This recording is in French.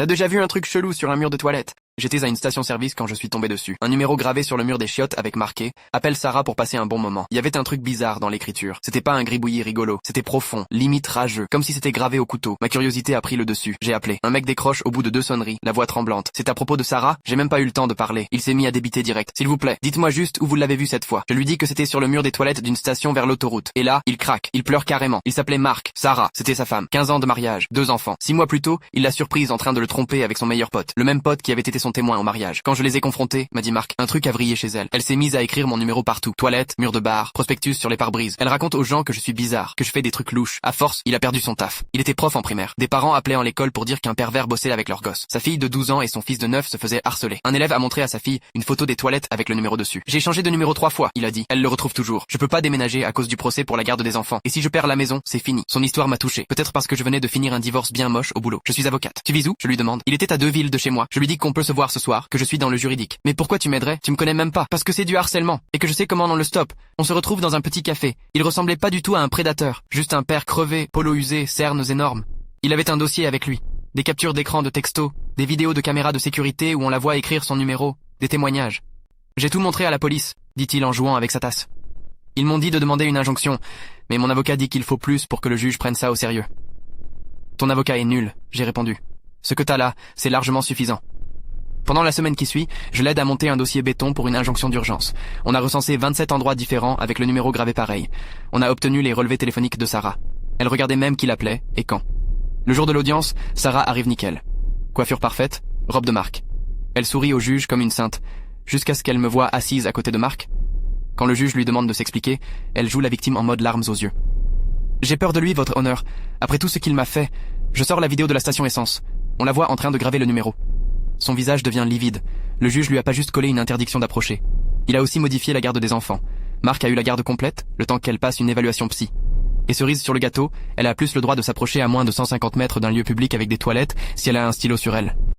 T'as déjà vu un truc chelou sur un mur de toilette? J'étais à une station-service quand je suis tombé dessus. Un numéro gravé sur le mur des chiottes avec marqué « Appelle Sarah pour passer un bon moment ». Il y avait un truc bizarre dans l'écriture. C'était pas un gribouillis rigolo, c'était profond, limite rageux, comme si c'était gravé au couteau. Ma curiosité a pris le dessus. J'ai appelé. Un mec décroche au bout de 2 sonneries, la voix tremblante. C'est à propos de Sarah? J'ai même pas eu le temps de parler. Il s'est mis à débiter direct. S'il vous plaît, dites-moi juste où vous l'avez vu cette fois. Je lui dis que c'était sur le mur des toilettes d'une station vers l'autoroute. Et là, il craque. Il pleure carrément. Il s'appelait Marc. Sarah, c'était sa femme. 15 ans de mariage, 2 enfants. 6 mois plus tôt, il l'a surprise en train de le tromper avec son meilleur pote. Le même pote qui avait été son témoin au mariage. Quand je les ai confrontés, m'a dit Marc, un truc a vrillé chez elle. Elle s'est mise à écrire mon numéro partout. Toilette, mur de bar, prospectus sur les pare-brises. Elle raconte aux gens que je suis bizarre, que je fais des trucs louches. À force, il a perdu son taf. Il était prof en primaire. Des parents appelaient en l'école pour dire qu'un pervers bossait avec leur gosse. Sa fille de 12 ans et son fils de 9 se faisaient harceler. Un élève a montré à sa fille une photo des toilettes avec le numéro dessus. J'ai changé de numéro 3 fois, il a dit. Elle le retrouve toujours. Je peux pas déménager à cause du procès pour la garde des enfants. Et si je perds la maison, c'est fini. Son histoire m'a touché. Peut-être parce que je venais de finir un divorce bien moche au boulot. Je suis avocate. Tu vis où? Je lui demande. Il était à 2 villes de chez moi. Je lui dis qu'on peut se voir ce soir, que je suis dans le juridique. Mais pourquoi tu m'aiderais? Tu me connais même pas. Parce que c'est du harcèlement. Et que je sais comment on le stoppe. On se retrouve dans un petit café. Il ressemblait pas du tout à un prédateur. Juste un père crevé, polo usé, cernes énormes. Il avait un dossier avec lui. Des captures d'écran de texto, des vidéos de caméras de sécurité où on la voit écrire son numéro, des témoignages. J'ai tout montré à la police, dit-il en jouant avec sa tasse. Ils m'ont dit de demander une injonction, mais mon avocat dit qu'il faut plus pour que le juge prenne ça au sérieux. Ton avocat est nul, j'ai répondu. Ce que t'as là, c'est largement suffisant. Pendant la semaine qui suit, je l'aide à monter un dossier béton pour une injonction d'urgence. On a recensé 27 endroits différents avec le numéro gravé pareil. On a obtenu les relevés téléphoniques de Sarah. Elle regardait même qui l'appelait et quand. Le jour de l'audience, Sarah arrive nickel. Coiffure parfaite, robe de Marc. Elle sourit au juge comme une sainte, jusqu'à ce qu'elle me voie assise à côté de Marc. Quand le juge lui demande de s'expliquer, elle joue la victime en mode larmes aux yeux. J'ai peur de lui, votre honneur. Après tout ce qu'il m'a fait, je sors la vidéo de la station essence. On la voit en train de graver le numéro. Son visage devient livide. Le juge lui a pas juste collé une interdiction d'approcher. Il a aussi modifié la garde des enfants. Marc a eu la garde complète, le temps qu'elle passe une évaluation psy. Et cerise sur le gâteau, elle a plus le droit de s'approcher à moins de 150 mètres d'un lieu public avec des toilettes si elle a un stylo sur elle.